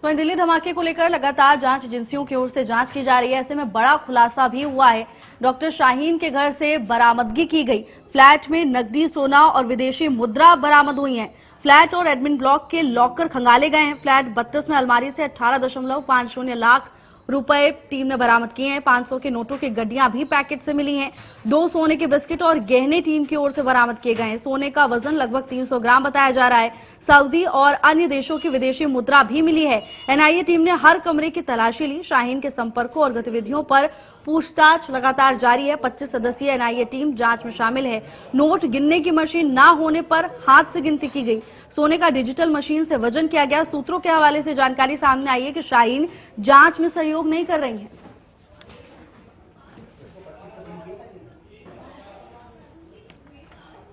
तो इन दिल्ली धमाके को लेकर लगातार जांच एजेंसियों की ओर से जांच की जा रही है। ऐसे में बड़ा खुलासा भी हुआ है। डॉक्टर शाहीन के घर से बरामदगी की गई। फ्लैट में नकदी, सोना और विदेशी मुद्रा बरामद हुई है। फ्लैट और एडमिन ब्लॉक के लॉकर खंगाले गए हैं। फ्लैट 32 में अलमारी से 18.50 लाख रुपए टीम ने बरामद किए हैं। 500 के नोटों की गड्डियां भी पैकेट से मिली हैं। 2 सोने के बिस्किट और गहने टीम की ओर से बरामद किए गए हैं। सोने का वजन लगभग 300 ग्राम बताया जा रहा है। सऊदी और अन्य देशों की विदेशी मुद्रा भी मिली है। एनआईए टीम ने हर कमरे की तलाशी ली। शाहीन के संपर्कों और गतिविधियों पर पूछताछ लगातार जारी है। 25 सदस्यीय एनआईए टीम जांच में शामिल है। नोट गिनने की मशीन ना होने पर हाथ से गिनती की गई। सोने का डिजिटल मशीन से वजन किया गया। सूत्रों के हवाले से जानकारी सामने आई है कि शाहीन जांच में सहयोग नहीं कर रही है।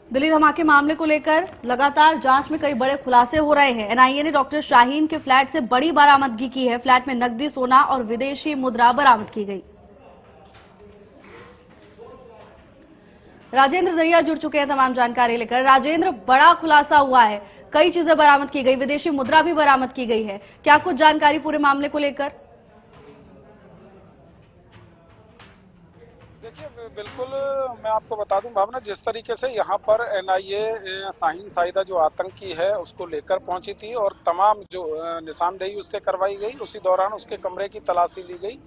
दिल्ली धमाके मामले को लेकर लगातार जांच में कई बड़े खुलासे हो रहे हैं। एनआईए ने डॉक्टर शाहीन के फ्लैट से बड़ी बरामदगी की है। फ्लैट में नकदी, सोना और विदेशी मुद्रा बरामद की गई। राजेंद्र दहिया जुड़ चुके हैं तमाम जानकारी लेकर। राजेंद्र, बड़ा खुलासा हुआ है, कई चीजें बरामद की गई, विदेशी मुद्रा भी बरामद की गई है। क्या कुछ जानकारी पूरे मामले को लेकर? देखिए, बिल्कुल मैं आपको बता दूं भावना, जिस तरीके से यहाँ पर एनआईए शाहीन साहिदा जो आतंकी है उसको लेकर पहुंची थी और तमाम जो निशानदेही उससे करवाई गई, उसी दौरान उसके कमरे की तलाशी ली गई।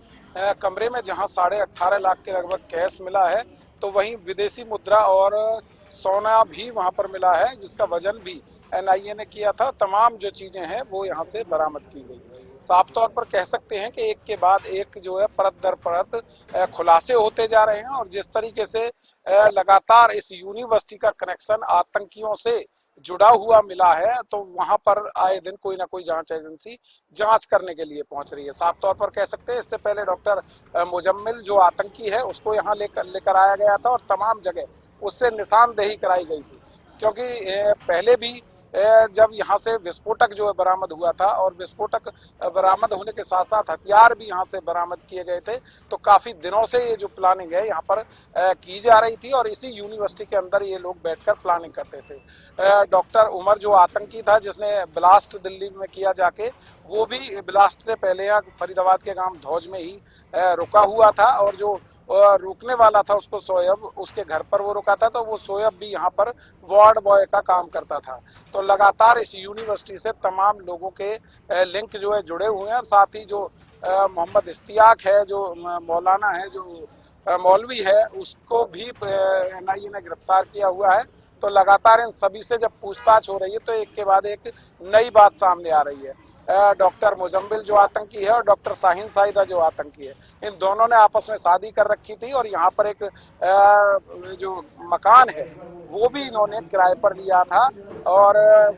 कमरे में जहां 18.5 लाख के लगभग कैश मिला है, तो वहीं विदेशी मुद्रा और सोना भी वहां पर मिला है, जिसका वजन भी एनआईए ने किया था। तमाम जो चीजें हैं वो यहाँ से बरामद की गई। साफ तौर पर कह सकते हैं कि एक के बाद एक जो है परत दर परत खुलासे होते जा रहे हैं और जिस तरीके से लगातार इस यूनिवर्सिटी का कनेक्शन आतंकियों से जुड़ा हुआ मिला है, तो वहां पर आए दिन कोई ना कोई जांच एजेंसी जांच करने के लिए पहुंच रही है। साफ तौर पर कह सकते हैं इससे पहले डॉक्टर मुजम्मिल जो आतंकी है उसको यहाँ लेकर आया गया था और तमाम जगह उससे निशानदेही कराई गई थी, क्योंकि पहले भी जब यहाँ से विस्फोटक जो है बरामद हुआ था और विस्फोटक बरामद होने के साथ साथ हथियार भी यहाँ से बरामद किए गए थे, तो काफी दिनों से ये जो प्लानिंग है यहाँ पर की जा रही थी और इसी यूनिवर्सिटी के अंदर ये लोग बैठकर प्लानिंग करते थे। डॉक्टर उमर जो आतंकी था जिसने ब्लास्ट दिल्ली में किया जाके, वो भी ब्लास्ट से पहले यहाँ फरीदाबाद के गांव धौज में ही रुका हुआ था और जो रुकने वाला था उसको शोएब, उसके घर पर वो रुका था, तो वो शोएब भी यहाँ पर वार्ड बॉय का काम करता था। तो लगातार इस यूनिवर्सिटी से तमाम लोगों के लिंक जो है जुड़े हुए हैं और साथ ही जो मोहम्मद इश्तियाक है, जो मौलाना है, जो मौलवी है, उसको भी एनआईए ने गिरफ्तार किया हुआ है। तो लगातार इन सभी से जब पूछताछ हो रही है तो एक के बाद एक नई बात सामने आ रही है। डॉक्टर मुजम्मिल जो आतंकी है और डॉक्टर शाहीन साहिदा जो आतंकी है, इन दोनों ने आपस में शादी कर रखी थी और यहाँ पर एक जो मकान है वो भी इन्होंने किराए पर लिया था और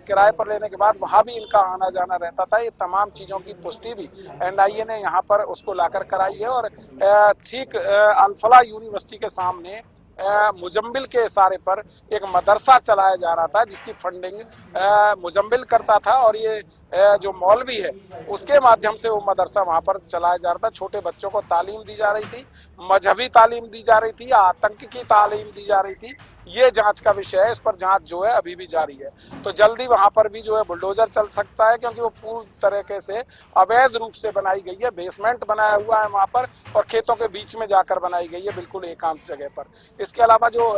किराए पर लेने के बाद वहां भी इनका आना जाना रहता था। ये तमाम चीजों की पुष्टि भी एनआईए ने यहाँ पर उसको लाकर कराई है और ठीक अल-फलाह यूनिवर्सिटी के सामने मुजम्मिल के इशारे पर एक मदरसा चलाया जा रहा था जिसकी फंडिंग मुजम्मिल करता था और ये जो मौलवी है उसके माध्यम से वो मदरसा वहां पर चलाया जा रहा था। छोटे बच्चों को तालीम दी जा रही थी, मजहबी तालीम दी जा रही थी, आतंक की तालीम दी जा रही थी। ये जांच का विषय है, इस पर जांच जो है अभी भी जारी है। तो जल्दी वहां पर भी जो है बुलडोजर चल सकता है, क्योंकि वो पूरी तरीके से अवैध रूप से बनाई गई है। बेसमेंट बनाया हुआ है वहां पर और खेतों के बीच में जाकर बनाई गई है, बिल्कुल एकांत जगह पर। इसके अलावा जो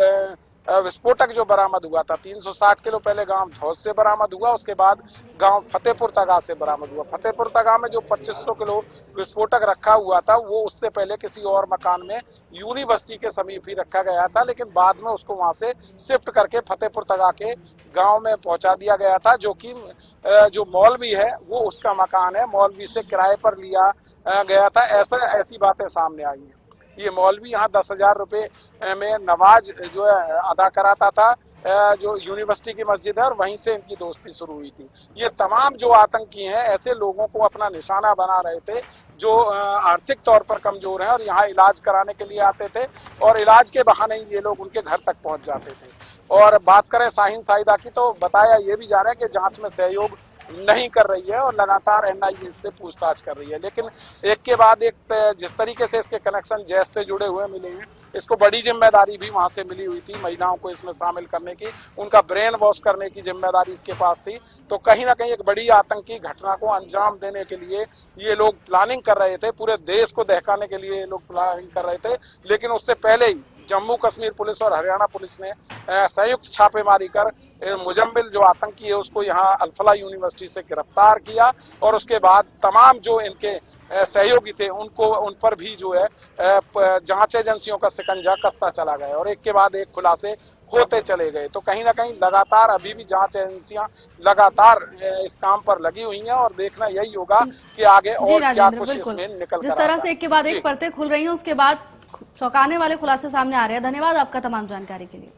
विस्फोटक जो बरामद हुआ था 360 किलो पहले गांव धौज से बरामद हुआ, उसके बाद गांव फतेहपुर तगा से बरामद हुआ। फतेहपुर तगा में जो 2500 किलो विस्फोटक रखा हुआ था वो उससे पहले किसी और मकान में यूनिवर्सिटी के समीप ही रखा गया था, लेकिन बाद में उसको वहां से शिफ्ट करके फतेहपुर तगा के गांव में पहुंचा दिया गया था, जो कि जो मौलवी है वो उसका मकान है, मौलवी से किराए पर लिया गया था। ऐसी बातें सामने आई हैं। ये मौलवी यहाँ 10,000 रुपए में नमाज जो है अदा कराता था, जो यूनिवर्सिटी की मस्जिद है, और वहीं से इनकी दोस्ती शुरू हुई थी। ये तमाम जो आतंकी हैं ऐसे लोगों को अपना निशाना बना रहे थे जो आर्थिक तौर पर कमजोर हैं और यहाँ इलाज कराने के लिए आते थे और इलाज के बहाने ही ये लोग उनके घर तक पहुंच जाते थे। और बात करें शाहीन साहिदा की, तो बताया ये भी जा रहा है कि जांच में सहयोग नहीं कर रही है और लगातार एनआईए इससे पूछताछ कर रही है। लेकिन एक के बाद एक जिस तरीके से इसके कनेक्शन जैश से जुड़े हुए मिले हैं, इसको बड़ी जिम्मेदारी भी वहां से मिली हुई थी महिलाओं को इसमें शामिल करने की, उनका ब्रेन वॉश करने की जिम्मेदारी इसके पास थी। तो कहीं ना कहीं एक बड़ी आतंकी घटना को अंजाम देने के लिए ये लोग प्लानिंग कर रहे थे, पूरे देश को दहकाने के लिए ये लोग प्लानिंग कर रहे थे। लेकिन उससे पहले ही जम्मू कश्मीर पुलिस और हरियाणा पुलिस ने संयुक्त छापेमारी कर मुजम्मिल जो आतंकी है उसको यहाँ अल-फलाह यूनिवर्सिटी से गिरफ्तार किया और उसके बाद तमाम जो इनके सहयोगी थे उनको उन पर भी जो है जांच एजेंसियों का शिकंजा कसता चला गया और एक के बाद एक खुलासे होते चले गए। तो कहीं ना कहीं लगातार अभी भी जांच एजेंसियां लगातार इस काम पर लगी हुई हैं और देखना यही होगा कि आगे और क्या कुछ इसमें निकल जिस तरह से एक के बाद एक परतें खुल रही हैं उसके बाद चौंकाने वाले खुलासे सामने आ रहे हैं। धन्यवाद आपका तमाम जानकारी के लिए।